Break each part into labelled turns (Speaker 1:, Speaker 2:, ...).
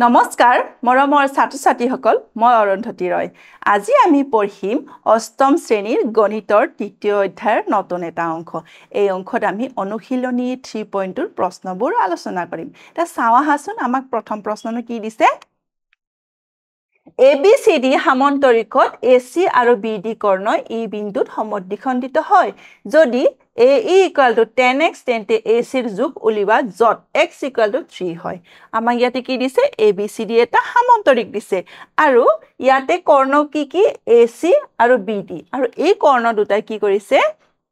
Speaker 1: নমস্কাৰ মৰমৰ ছাত্ৰ-ছাত্ৰীসকল মই অৰুন্ধতী ৰয় আজি আমি পঢ়িম অষ্টম শ্ৰেণীৰ গণিতৰ তৃতীয় অধ্যায়ৰ নতুন এটা অংশ এই অংশত আমি অনুশীলনী 3.2 প্ৰশ্নবোৰ আলোচনা কৰিম তা চাও আহাচোন আমাক প্ৰথম প্ৰশ্নটো কি দিছে ABCD সামন্তৰিকত AC আৰু BD কৰ্ণই ই বিন্দুত সমদ্বিখণ্ডিত হয় যদি AE = 10x তেন্তে AC ৰ যোগ উলিবা যত x = 3 হয় আমাক ইয়াতে কি দিছে ABCD এটা সামন্তৰিক দিছে আৰু ইয়াতে কৰ্ণ কি কি AC আৰু BD আৰু এই কৰ্ণ দুটাই কি কৰিছে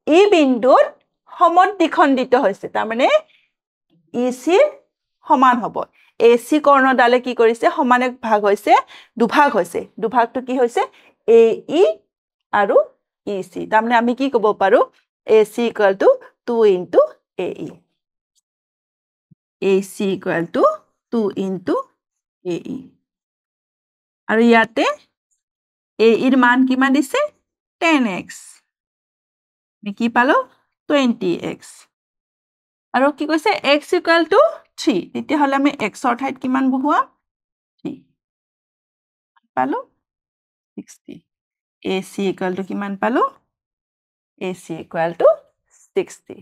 Speaker 1: ই বিন্দুত সমদ্বিখণ্ডিত হৈছে তাৰ মানে EC সমান হ'ব AC কৰ্ণডালে কি কৰিছে সমান এক ভাগ হৈছে দুভাগটো কি হৈছে AE আৰু EC তাৰমানে আমি কি ক'ব পাৰো AC = 2 * AE AC = 2 * AE আৰু ইয়াতে AE ৰ মান কিমান দিছে 10x আমি কি পালো 20x আৰু কি কৈছে x = 3 তেতিয়া হলে আমি x ৰ ঠাইত কিমান বহুৱাম 3 পালো 60 AC = কিমান পালো AC = 60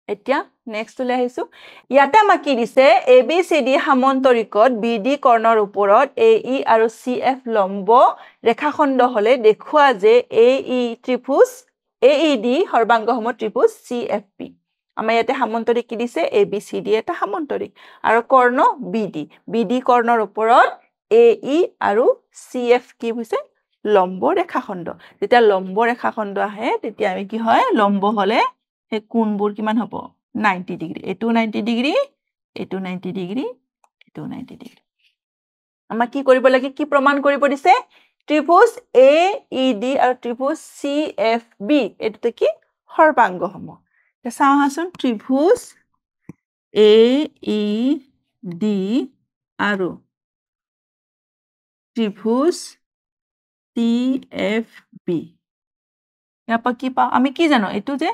Speaker 1: এতিয়া নেক্সট লৈ আহিছো ইয়াতে আমাক কি দিছে ABCD সামন্তৰিকত BD কৰ্ণৰ ওপৰত AE আৰু CF লম্ব ৰেখাখণ্ড হলে দেখুৱা যে AE ত্ৰিভুজ AED সৰ্বাংগসম ত্ৰিভুজ CFP আমাৰ ইয়াতে সামন্তৰিক কি দিছে ABCD এটা সামন্তৰিক আৰু কৰ্ণ BD কৰ্ণৰ ওপৰত AE আৰু CF কি হৈছে লম্ব ৰেখাখণ্ড যেতিয়া লম্ব ৰেখাখণ্ড আহে তেতিয়া আমি কি হয় লম্ব হলে হে কোণবোৰ কিমান হ'ব 90 ডিগ্ৰী এটো 90 ডিগ্ৰী এটো 90 ডিগ্ৰী এটো 90 ডিগ্ৰী আমাক কি কৰিব লাগে কি প্ৰমাণ কৰিব দিছে ত্ৰিভুজ AED আৰু ত্ৰিভুজ CFB এটো কি সৰ্বাংগসম তে চাও হাসন ত্ৰিভুজ AED আৰু ত্ৰিভুজ CFB ইয়াপা কি পাও আমি কি জানো এটো যে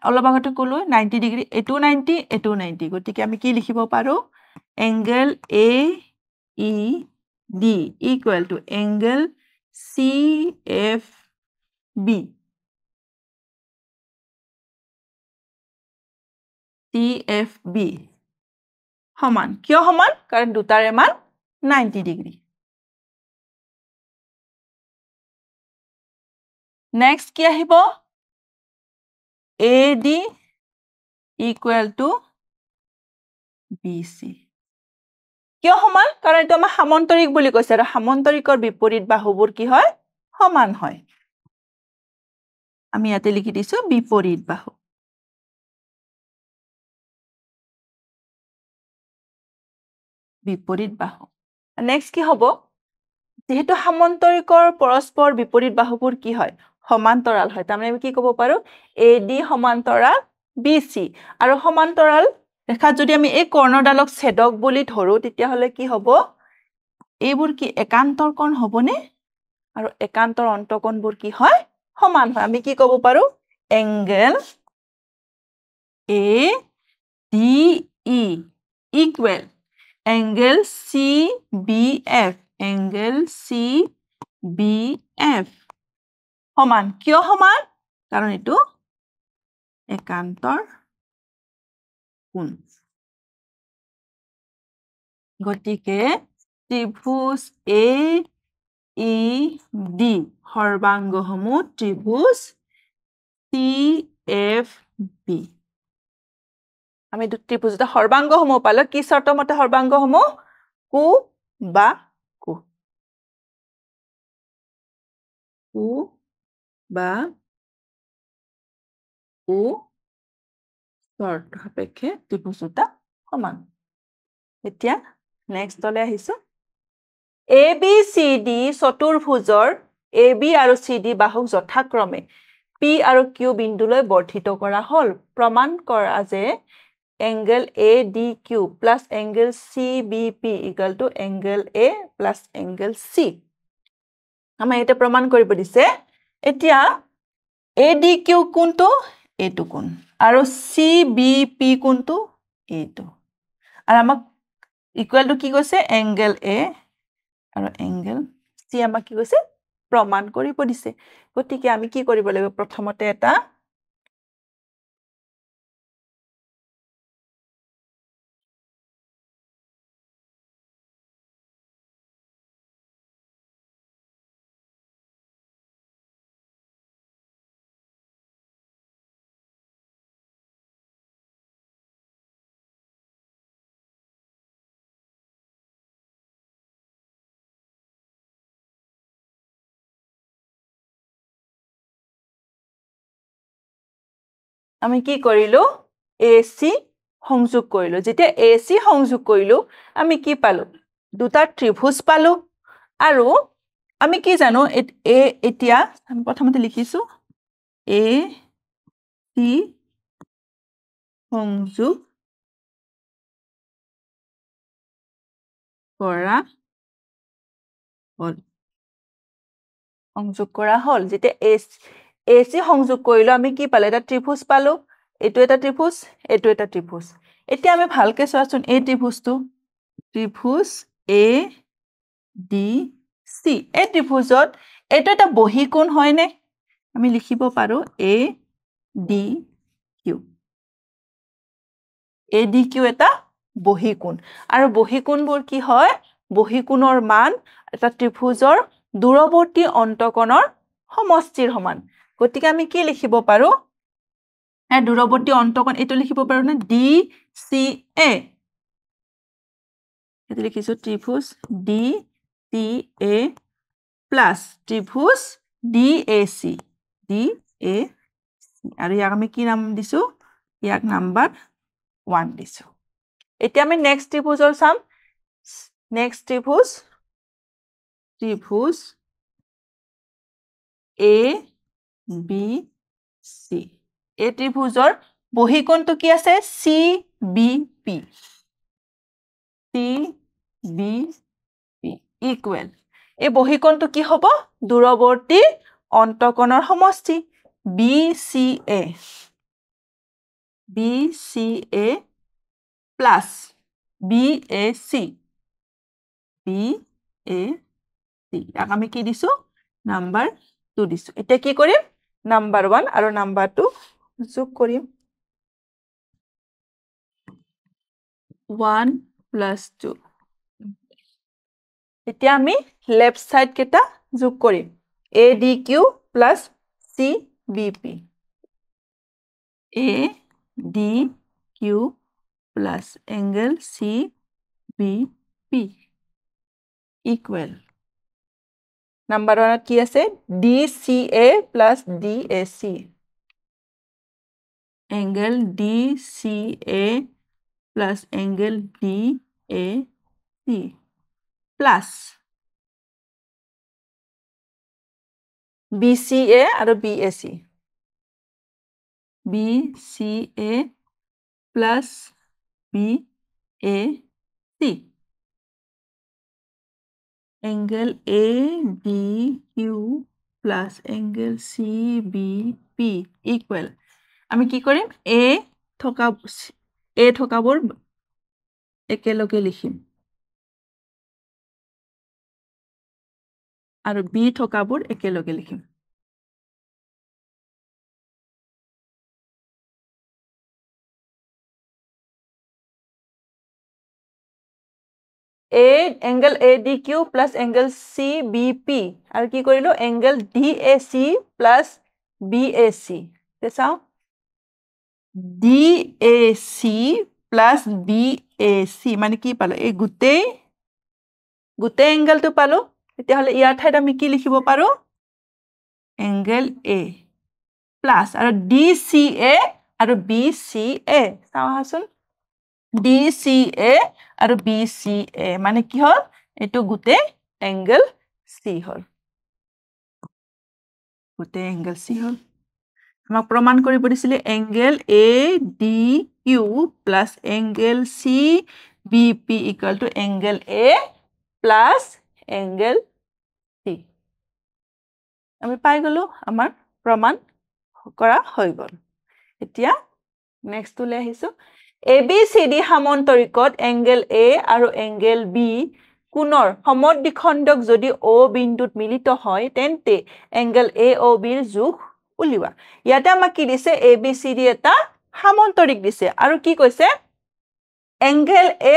Speaker 1: অলপ আগতে কলো 90 ডিগ্ৰী এটো 90 এটো 90 গতিকে আমি কি লিখিব পাৰো এংগল AED = এংগল CFB সমান কিয় সমান কাৰণ দুটাৰে মান 90 ডিগ্ৰী নেক্সট কি আহিব AD = BC কিয় সমান কাৰণ এটা আমাৰ সামন্তৰিক বুলি কৈছে আৰু সামন্তৰিকৰ বিপৰীত বাহুবোৰ কি হয় সমান হয় আমি ইয়াতে লিখি দিছো বিপৰীত বাহু নেক্সট কি হ'ব যেহেতু সামন্তৰিকৰ পৰস্পৰ বিপৰীত বাহুবোৰ কি হয় সমান্তৰাল হয় তাৰমানে আমি কি ক'ব পাৰো AD সমান্তৰাল BC আৰু সমান্তৰাল ৰেখাত যদি আমি এই কৰ্ণডালক ছেদক বুলি ধৰো তেতিয়া হলে কি হ'ব এইবোৰ কি একান্তৰ কোণ হ'বনে আৰু একান্তৰ অন্তকোণবোৰ কি হয় সমান হয় আমি কি ক'ব পাৰো angle ADE equal angle CBF সমান কিয় সমান কাৰণ এটো একান্তৰ কোণ গতিকে ত্ৰিভুজ AED সৰ্বাংগসম ত্ৰিভুজ CFB আমি ত্ৰিভুজটা সৰ্বাংগসম পালো কি শৰ্ত মতে সৰ্বাংগসম কো বা কো শৰ্ত সাপেক্ষে ত্ৰিভুজটা সমান এতিয়া নেক্সট লৈ আহিছো ABCD চতুৰ্ভুজৰ AB আৰু CD বাহুক যথাক্ৰমে P আৰু Q বিন্দুলৈ বৰ্ধিত কৰা হল প্ৰমাণ কৰা যে angle ADQ plus angle CBP = angle A plus angle C আমাৰ এটা প্ৰমাণ কৰিব দিছে এতিয়া ADQ কোনটো এটো কোণ আৰু CBP কোনটো এটো আৰু আমাক ইকুৱেল টু কি কৈছে এংগেল এ আৰু এংগেল চি আমাক কি কৈছে প্ৰমাণ কৰিব দিছে গতিকে আমি কি কৰিব লাগিব প্ৰথমতে এটা আমি কি কৰিলো AC সংযোগ কৰিলো যেতিয়া AC সংযোগ কৰিলো আমি কি পালো দুটা ত্ৰিভুজ পালো আৰু আমি কি জানো এতিয়া আমি প্ৰথমতে লিখিছো AC সংযোগ কৰা হল যেতিয়া AC সংযোগ কৰিলো আমি কি পালো এটা ত্ৰিভুজ পালো এটো এটা ত্ৰিভুজ এটো এটা ত্ৰিভুজ এতিয়া আমি ভালকে চোৱাচোন এই ত্ৰিভুজটো ত্ৰিভুজ ADC এই ত্ৰিভুজত এটো এটা বহিকোণ হয়নে আমি লিখিব পাৰো ADQ এটা বহিকোণ আৰু বহিকোণবোৰ কি হয় বহিকোণৰ মান এটা ত্ৰিভুজৰ দূৰৱৰ্তী অন্তকোণৰ সমষ্টিৰ সমান গতিকে আমি কি লিখিব পাৰো এই দূৰৱৰ্তী অন্তকোণ এটো লিখিব পাৰো না DCA এটো লিখিছো ত্ৰিভুজ DCA প্লাস ত্ৰিভুজ DAC আৰু ইয়াক আমি কি নাম দিছো ইয়াক নাম্বাৰ 1 দিছো এতিয়া আমি নেক্সট ত্ৰিভুজৰ চাম নেক্সট ত্ৰিভুজ ABC এই ত্ৰিভুজৰ বহিকোণটো কি আছে CBP ইকুৱেল এই বহিকোণটো কি হ'ব দূৰৱৰ্তী অন্তকোণৰ সমষ্টি BCA plus BAC ইয়াক আমি কি দিছো নাম্বাৰ 2 দিছো এতিয়া কি কৰিম নাম্বাৰ 1 আৰু নাম্বাৰ 2 যোগ কৰিম 1 plus 2 এতিয়া আমি লেফট সাইড কেটা যোগ কৰিম ADQ plus CBP ADQ plus angle CBP equal number 1 কি আছে DCA plus DAC angle DCA plus angle DAC plus BCA আৰু BAC BCA plus BAC angle ADQ plus angle CBP equal আমি কি কৰিম A থকাবোৰ একেলগে লিখিম আৰু B থকাবোৰ একেলগে লিখিম angle ADQ plus angle CBP আৰু কি কৰিলো angle DAC plus BAC চাও DAC plus BAC মানে কি পালো এই গুটেই এংগেলটো পালো এতিয়া হলে ইয়াৰ ঠাইত আমি কি লিখিব পাৰো angle A plus আৰু DCA আৰু BCA চাও হাচোন DCA আৰু BCA মানে কি হল এটো গুটে angle C হল গুটে angle C হল আমাক প্ৰমাণ কৰিব দিছিলে angle ADQ plus angle CBP equal to angle A plus angle C আমি পাই গলো আমাৰ প্ৰমাণ কৰা হৈ গল এতিয়া নেক্সট লৈ আহিছো ABCD সামন্তৰিকত এংগেল A আৰু এংগেল B কোণৰ সমদ্বিখণ্ডক যদি O বিন্দুত মিলিত হয় তেন্তে এংগেল AOB ৰ যোগ উলিওৱা ইয়াতে আমাক কি দিছে ABCD এটা সামন্তৰিক দিছে আৰু কি কৈছে এংগেল A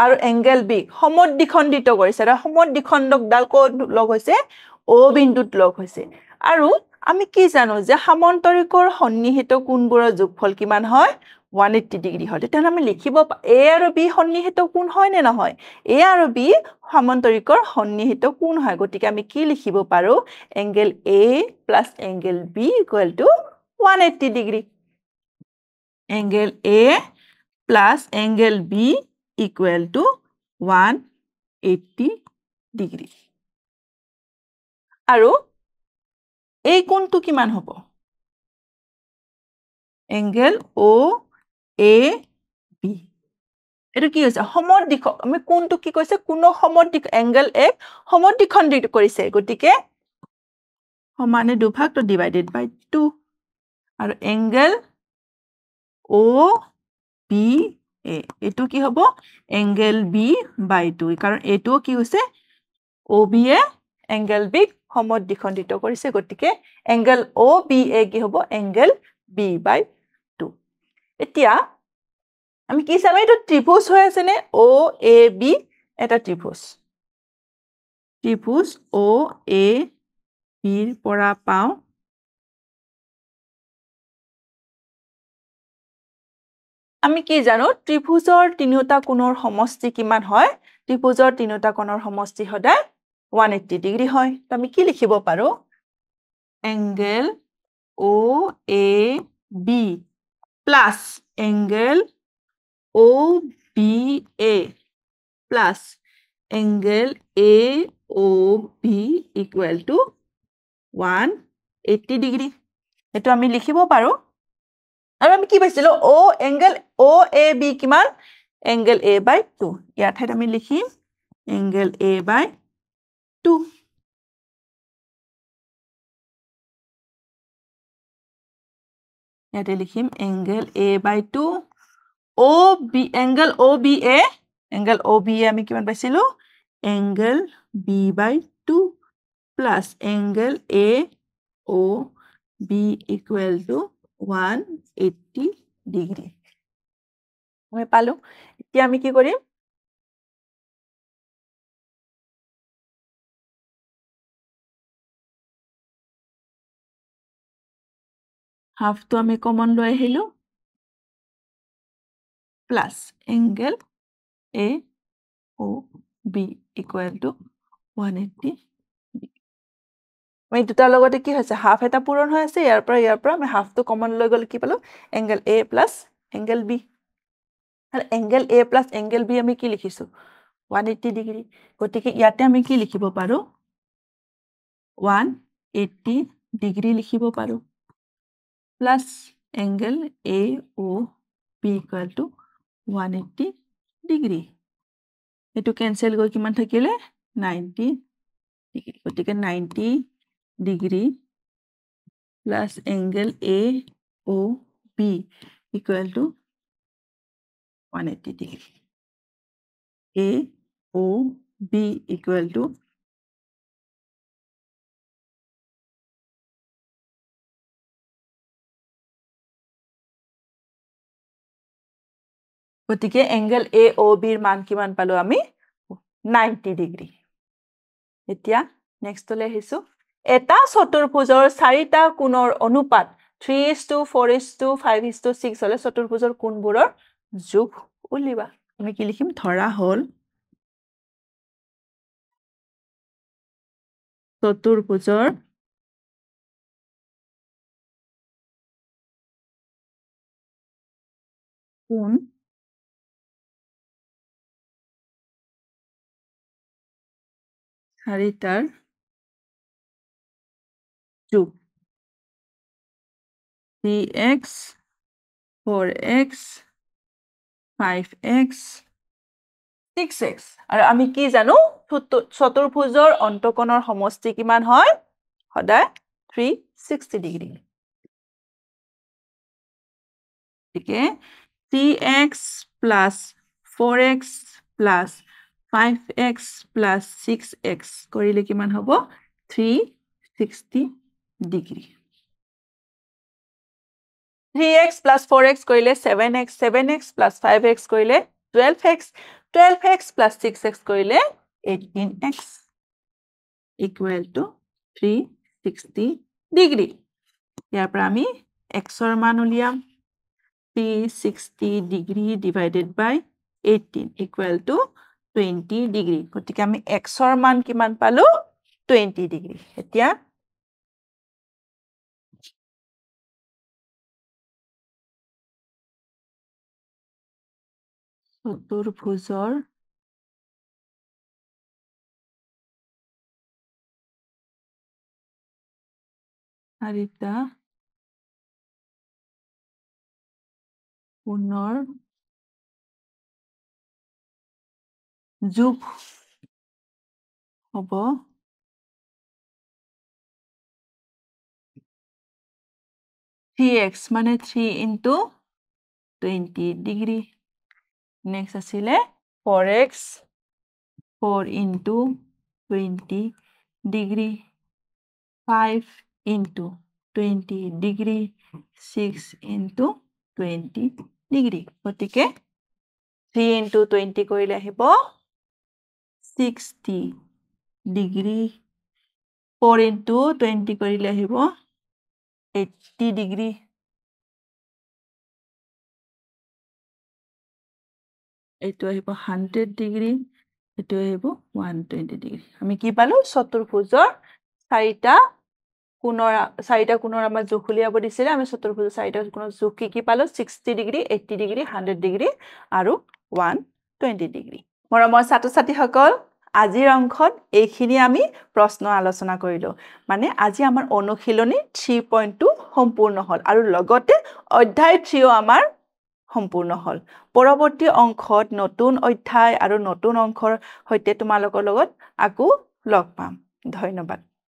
Speaker 1: আৰু এংগেল B সমদ্বিখণ্ডিত কৰিছে আৰু সমদ্বিখণ্ডক ডাল ক'ত লগ হৈছে O বিন্দুত লগ হৈছে আৰু আমি কি জানো যে সামন্তৰিকৰ সন্নিহিত কোণবোৰৰ যোগফল কিমান হয় 180 ডিগ্ৰী হয় তেতিয়াহ'লে আমি লিখিব A আৰু B সন্নিহিত কোণ হয় নে নহয় A আৰু B সামন্তৰিকৰ সন্নিহিত কোণ হয় গতিকে আমি কি লিখিব পাৰো angle A plus angle B equal to 180 degree angle A plus angle B equal to 180 degree আৰু এই কোণটো কিমান হ'ব এংগেল OAB এটো কি হৈছে সমদ্বিখ আমি কোণটো কি কৈছে কোন সমদ্বিখ এংগেল A সমদ্বিখণ্ডিত কৰিছে গতিকে সমানে দুভাগ তো ডিভাইডেড বাই 2 আৰু এংগেল OBA এটো কি হ'ব এংগেল B বাই 2 কাৰণ এটো কি হৈছে OBA এংগেল B সমদ্বিখণ্ডিত কৰিছে গতিকে এংগেল OBA কি হ'ব এংগেল B বাই 2 এতিয়া আমি কি চাম এটো ত্ৰিভুজ হৈ আছে নে OAB এটা ত্ৰিভুজ OAB ৰ পৰা পাও আমি কি জানো ত্ৰিভুজৰ তিনিটা কোণৰ সমষ্টি কিমান হয় ত্ৰিভুজৰ তিনিটা কোণৰ সমষ্টি সদায় 180 ডিগ্ৰী হয় তো আমি কি লিখিব পাৰো angle OAB plus angle OBA plus angle AOB equal to 180 degree এটো আমি লিখিব পাৰো আৰু আমি কি পাইছিলো এংগেল OAB কিমান এংগেল A বাই 2 ইয়াৰ ঠাইত আমি লিখিম এংগেল A বাই 2 ইয়াতে লিখিম angle A by 2 angle OBA আমি কিমান পাইছিলো angle B by 2 plus angle AOB equal to 180 degree আমি পালো এতিয়া আমি কি কৰিম হাফ তো আমি কমন লৈ আহিলো plus angle AOB equal to 180 আমি দুটাৰ লগতে কি হৈছে হাফ এটা পূৰণ হৈ আছে ইয়াৰ পৰা আমি হাফটো কমন লৈ গ'লে কি পালো angle A plus angle B আৰু angle A plus angle B আমি কি লিখিছো 180 ডিগ্ৰী গতিকে ইয়াতে আমি কি লিখিব পাৰো 180 ডিগ্ৰী লিখিব পাৰো plus angle AOB equal to 180 degree এটো কেনসেল গৈ কিমান থাকিলে 90 ডিগ্ৰী গতিকে 90 degree plus angle AOB equal to 180 degree AOB equal two গতিকে এংগেল AOB ৰ মান কিমান পালো আমি 90 ডিগ্ৰী এতিয়া নেক্সট লৈ আহিছো এটা চতুৰ্ভুজৰ চাৰিটা কোণৰ অনুপাত 3:4:5:6 হলে চতুৰ্ভুজৰ কোণবোৰৰ যোগ উলিওৱা আমি কি লিখিম ধৰা হল চতুৰ্ভুজৰ কোণ চাৰিটাৰ যোগ 3x 4x 5x 6x আৰু আমি কি জানো চতুৰ্ভুজৰ অন্তকোণৰ সমষ্টি কিমান হয় সদায় 360 ডিগ্ৰী ঠিক 3x plus 4x plus 5x plus 6x কৰিলে কিমান হ'ব 360 ডিগ্ৰী 3x plus 4x কৰিলে 7x 7x plus 5x কৰিলে 12x 12x plus 6x কৰিলে 18x equal to 360 ডিগ্ৰী ইয়াৰ পৰা আমি xৰ মান উলিয়াম 360 degree divided by 18 equal to 20 degree গতিকে আমি xৰ মান কিমান পালো 20 ডিগ্ৰী এতিয়া চতুৰ্ভুজৰ চাৰিটা কোণৰ যোগ হ'ব 3x মানে 3 into 20 ডিগ্ৰী next আছিলে 4x 4 into 20 degree 5 into 20 degree 6 into 20 degree গতিকে 3 into 20 কৰিলে আহিব 60 ডিগ্ৰী 4 into 20 কৰিলে আহিব 80 ডিগ্ৰী এইটো আহিব 100 ডিগ্ৰী এইটো আহিব 120 ডিগ্ৰী আমি কি পালো চতুৰ্ভুজৰ চাৰিটা কোণৰ আমাৰ যোগ উলিয়াব দিছিলে আমি চতুৰ্ভুজৰ চাৰিটা কোণৰ যোগ কি পালো 60 ডিগ্ৰী 80 ডিগ্ৰী 100 ডিগ্ৰী আৰু 120 ডিগ্ৰী মৰমৰ ছাত্ৰ-ছাত্ৰীসকল আজিৰ অংকত এইখিনি আমি প্ৰশ্ন আলোচনা কৰিলো মানে আজি আমাৰ অনুশীলনী 3.2 সম্পূৰ্ণ হল আৰু লগতে অধ্যায় 3 আমাৰ সম্পূৰ্ণ হল পৰৱৰ্তী অংকত নতুন অধ্যায় আৰু নতুন অংকৰ সৈতে তোমালোকৰ লগত আকৌ লগ পাম ধন্যবাদ